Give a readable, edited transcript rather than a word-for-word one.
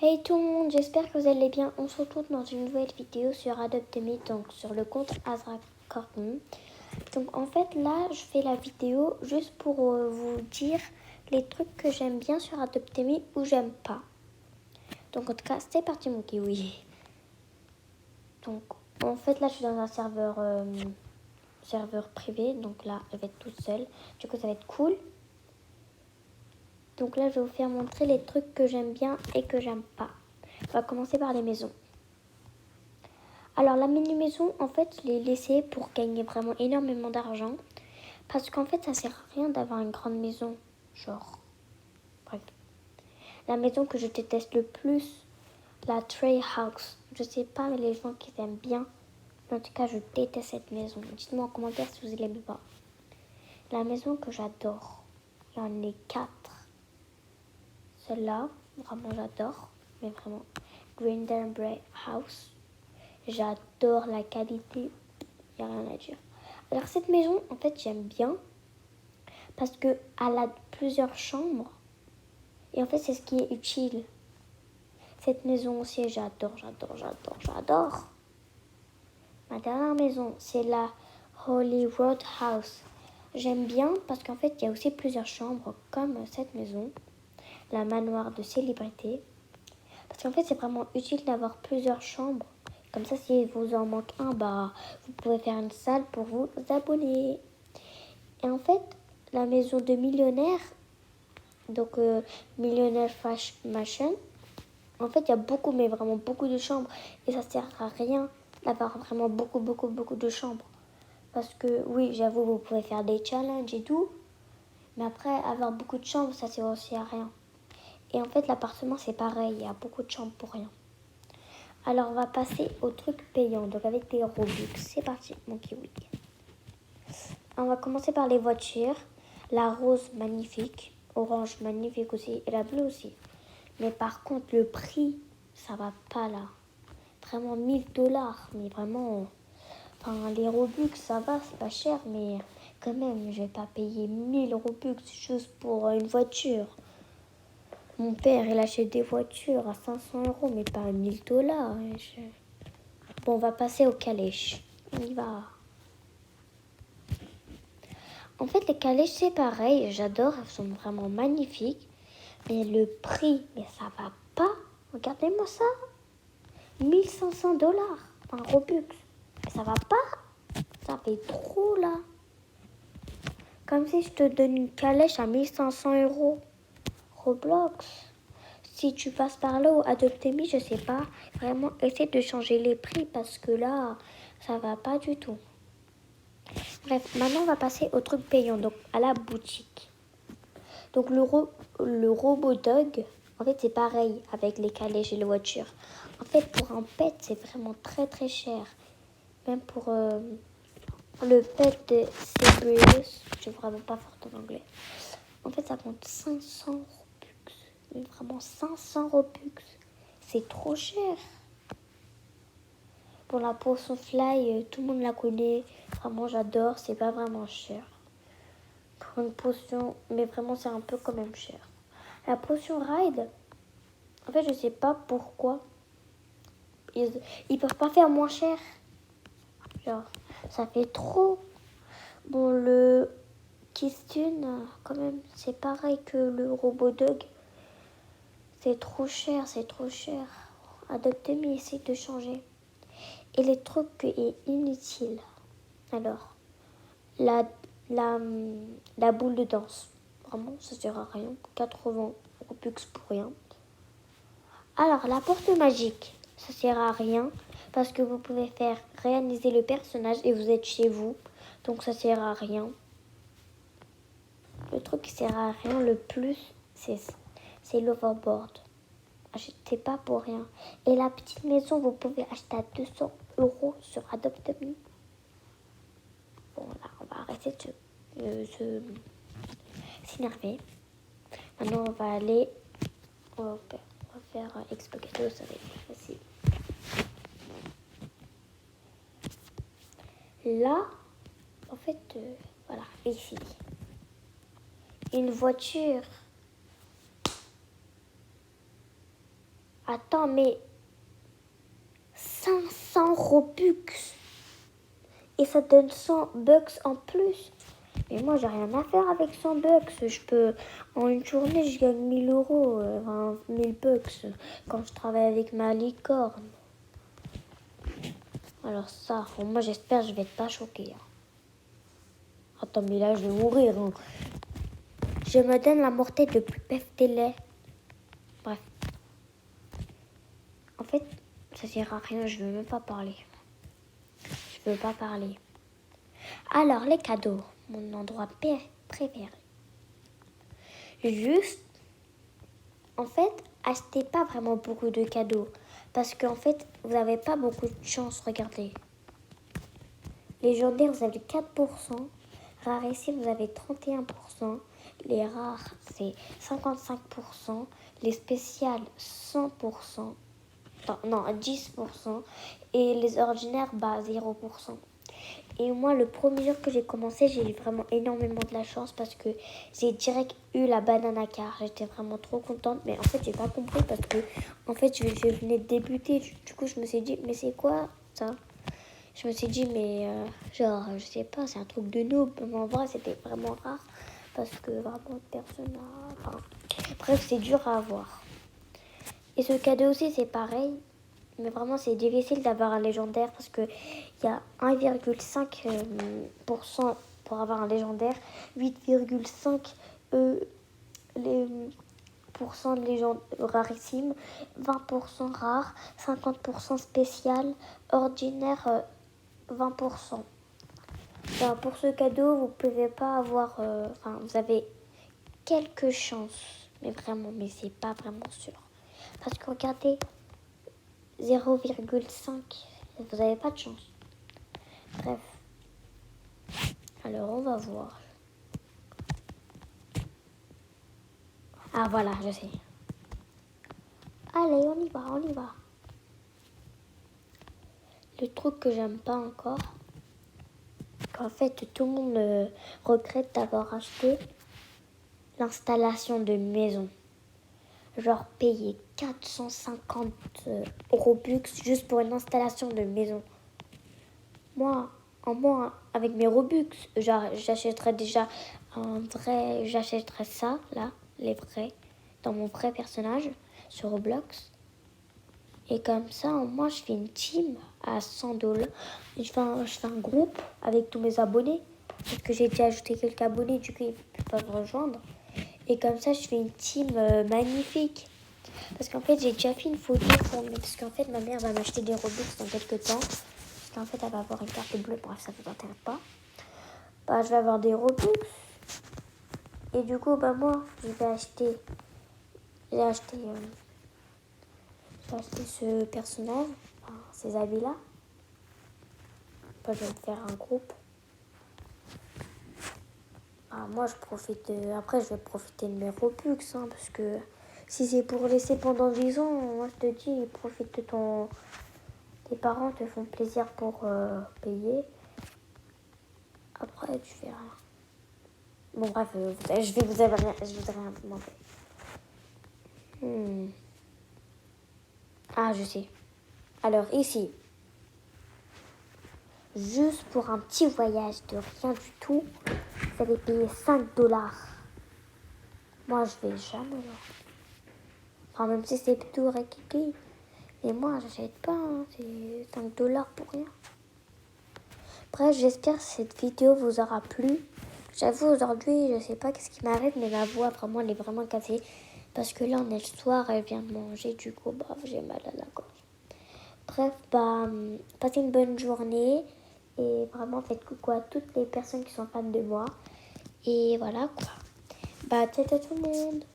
Hey tout le monde, j'espère que vous allez bien. On se retrouve dans une nouvelle vidéo sur Adopt-Me, donc sur le compte Azra Carton. Donc en fait là, je fais la vidéo juste pour vous dire les trucs que j'aime bien sur Adopt-Me ou j'aime pas. Donc en tout cas, c'est parti mon kiwi. Donc en fait là, je suis dans un serveur privé, donc là, je vais être toute seule. Du coup, ça va être cool. Donc là, je vais vous faire montrer les trucs que j'aime bien et que j'aime pas. On va commencer par les maisons. Alors la mini-maison, en fait, je l'ai laissée pour gagner vraiment énormément d'argent. Parce qu'en fait, ça sert à rien d'avoir une grande maison. Genre, bref. La maison que je déteste le plus, la Tree House. Je sais pas, mais les gens qui aiment bien. Mais en tout cas, je déteste cette maison. Dites-moi en commentaire si vous l'aimez pas. La maison que j'adore, il y en a 4. Celle-là, vraiment j'adore. Mais vraiment, Grindelwald House. J'adore la qualité, il n'y a rien à dire. Alors cette maison, en fait, j'aime bien parce qu'elle a plusieurs chambres. Et en fait, c'est ce qui est utile. Cette maison aussi, j'adore. Ma dernière maison, c'est la Holyrood House. J'aime bien parce qu'en fait, il y a aussi plusieurs chambres comme cette maison, la manoir de célébrité. Parce qu'en fait, c'est vraiment utile d'avoir plusieurs chambres. Comme ça, si vous en manque un, bah, vous pouvez faire une salle pour vous abonner. Et en fait, la maison de millionnaire, donc Millionaire Mansion, en fait, il y a beaucoup, mais vraiment beaucoup de chambres. Et ça sert à rien d'avoir vraiment beaucoup de chambres. Parce que, oui, j'avoue, vous pouvez faire des challenges et tout. Mais après, avoir beaucoup de chambres, ça sert aussi à rien. Et en fait, l'appartement, c'est pareil. Il y a beaucoup de chambres pour rien. Alors, on va passer au truc payant, donc avec des Robux. C'est parti, mon kiwi. On va commencer par les voitures. La rose, magnifique. Orange, magnifique aussi. Et la bleue aussi. Mais par contre, le prix, ça va pas là. Vraiment 1000 $. Mais vraiment, enfin, les Robux, ça va, c'est pas cher. Mais quand même, je vais pas payer 1000 Robux juste pour une voiture. Mon père, il achète des voitures à 500 €, mais pas à 1000 $. Bon, on va passer aux calèches. On y va. En fait, les calèches, c'est pareil. J'adore. Elles sont vraiment magnifiques. Mais le prix, mais ça va pas. Regardez-moi ça. 1500 $. Un Robux. Mais ça va pas. Ça fait trop, là. Comme si je te donne une calèche à 1500 €. Roblox. Si tu passes par là ou Adopt-Me, je sais pas. Vraiment, essaie de changer les prix parce que là, ça va pas du tout. Bref, maintenant on va passer au truc payant, donc à la boutique. Donc le robot dog, en fait c'est pareil avec les calèches et les voitures. En fait pour un pet c'est vraiment très cher. Même pour le pet de Cerberus, je suis vraiment pas forte en anglais. En fait ça compte 500 Robux. Mais vraiment 500 Robux. C'est trop cher. Pour la potion fly, tout le monde la connaît. Vraiment j'adore, c'est pas vraiment cher. Pour une potion, mais vraiment c'est un peu quand même cher. La potion ride, en fait je sais pas pourquoi ils peuvent pas faire moins cher. Genre ça fait trop. Bon le Kistune quand même c'est pareil que le robot dog. C'est trop cher. Adoptez-moi, essayez de changer. Et les trucs qui est inutile. Alors la la boule de danse. Vraiment, ça sert à rien. 80 Robux pour rien. Alors, la porte magique, ça sert à rien parce que vous pouvez faire réaliser le personnage et vous êtes chez vous. Donc, ça sert à rien. Le truc qui sert à rien le plus, c'est l'overboard. Achetez pas pour rien. Et la petite maison, vous pouvez acheter à 200 € sur Adopt-Me. Bon, là, on va arrêter de s'énerver. Maintenant, on va aller. On va faire Explogato, ça va être plus facile. Là, en fait, voilà, ici. Une voiture Attends, mais 500 Robux. Et ça donne 100 bucks en plus. Mais moi, j'ai rien à faire avec 100 bucks. En une journée, je gagne 1000 euros, 1000 bucks quand je travaille avec ma licorne. Alors ça, moi, j'espère que je vais être pas choquée. Attends, mais là, je vais mourir. Je me donne la mort tête le plus pef délai. Bref. En fait, ça sert à rien, je veux même pas parler. Je veux pas parler. Alors, les cadeaux, mon endroit préféré. Juste, en fait, achetez pas vraiment beaucoup de cadeaux. Parce qu'en fait, vous n'avez pas beaucoup de chance, regardez. Légendaires, vous avez 4%. Rarissime, vous avez 31%. Les rares, c'est 55%. Les spéciales, 100%. Non, 10%. Et les ordinaires, 0%. Et moi, le premier jour que j'ai commencé, j'ai eu vraiment énormément de la chance parce que j'ai direct eu la banana car. J'étais vraiment trop contente. Mais en fait, j'ai pas compris parce que en fait, je venais de débuter. Du coup, je me suis dit, mais c'est quoi ça? Je me suis dit, mais genre, je sais pas, c'est un truc de noob. Mais en vrai, c'était vraiment rare parce que vraiment, personne n'a... Enfin, bref, c'est dur à avoir. Et ce cadeau aussi, c'est pareil. Mais vraiment, c'est difficile d'avoir un légendaire parce qu'il y a 1,5% pour avoir un légendaire, 8,5% de légende rarissime, 20% rare, 50% spécial, ordinaire 20%. Alors, pour ce cadeau, vous pouvez pas avoir... vous avez quelques chances, mais vraiment, mais c'est pas vraiment sûr. Parce que regardez, 0,5, vous n'avez pas de chance. Bref. Alors, on va voir. Ah, voilà, je sais. Allez, on y va, on y va. Le truc que j'aime pas encore, qu'en fait, tout le monde regrette d'avoir acheté l'installation de maison. Genre, payer 450 Robux juste pour une installation de maison. Moi, avec mes Robux, j'achèterais déjà j'achèterais ça, là, les vrais, dans mon vrai personnage, sur Roblox. Et comme ça, moi, je fais une team à 100 $. Je fais un groupe avec tous mes abonnés, parce que j'ai déjà ajouté quelques abonnés, du coup, ils peuvent rejoindre. Et comme ça, je fais une team magnifique. Parce qu'en fait, j'ai déjà fait une photo parce qu'en fait, ma mère va m'acheter des Robux dans quelques temps. Parce qu'en fait, elle va avoir une carte bleue. Bref, ça ne vous intéresse pas. Je vais avoir des Robux. Et du coup, moi, j'ai acheté ce personnage, ces habits-là. Je vais me faire un groupe. Moi, après, je vais profiter de mes Robux, parce que si c'est pour laisser pendant 10 ans, moi, je te dis, profite de tes parents te font plaisir pour payer. Après, tu verras. Bon, bref, je vous ai rien demandé. Ah, je sais. Alors, ici, juste pour un petit voyage de rien du tout, vous allez payer 5 $. Moi, je vais jamais là. Enfin, même si c'est plutôt Rakiki. Mais moi, j'achète pas. C'est 5 $ pour rien. Bref, j'espère que cette vidéo vous aura plu. J'avoue, aujourd'hui, je sais pas qu'est-ce qui m'arrive, mais ma voix, vraiment, elle est vraiment cassée. Parce que là, on est le soir, elle vient de manger, du coup, j'ai mal à la gorge. Bref, passez une bonne journée. Et vraiment, faites coucou à toutes les personnes qui sont fans de moi. Et voilà, quoi. Ciao à tout le monde.